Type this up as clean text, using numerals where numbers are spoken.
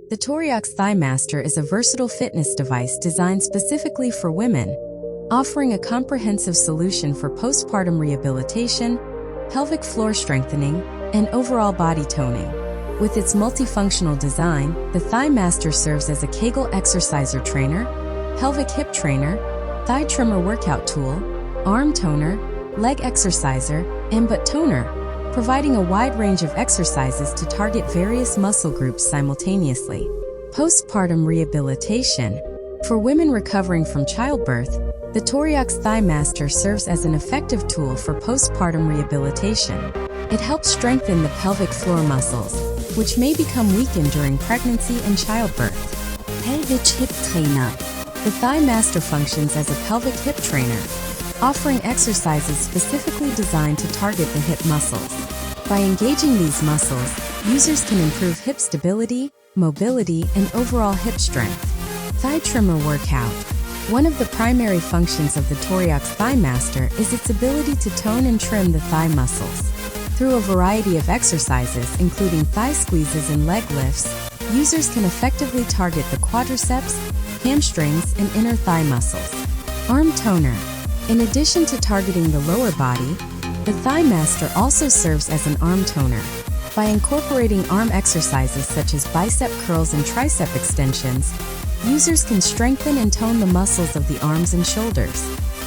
The Toriox Thigh Master is a versatile fitness device designed specifically for women, offering a comprehensive solution for postpartum rehabilitation, pelvic floor strengthening, and overall body toning. With its multifunctional design, the Thigh Master serves as a Kegel exerciser trainer, pelvic hip trainer, thigh trimmer workout tool, arm toner, leg exerciser, and butt toner, providing a wide range of exercises to target various muscle groups simultaneously. Postpartum rehabilitation. For women recovering from childbirth, the Toriox Thigh Master serves as an effective tool for postpartum rehabilitation. It helps strengthen the pelvic floor muscles, which may become weakened during pregnancy and childbirth. Pelvic hip trainer. The Thigh Master functions as a pelvic hip trainer, offering exercises specifically designed to target the hip muscles. By engaging these muscles, users can improve hip stability, mobility, and overall hip strength. Thigh trimmer workout. One of the primary functions of the Toriox Thigh Master is its ability to tone and trim the thigh muscles. Through a variety of exercises, including thigh squeezes and leg lifts, users can effectively target the quadriceps, hamstrings, and inner thigh muscles. Arm toner. In addition to targeting the lower body, the Thigh Master also serves as an arm toner. By incorporating arm exercises such as bicep curls and tricep extensions, users can strengthen and tone the muscles of the arms and shoulders.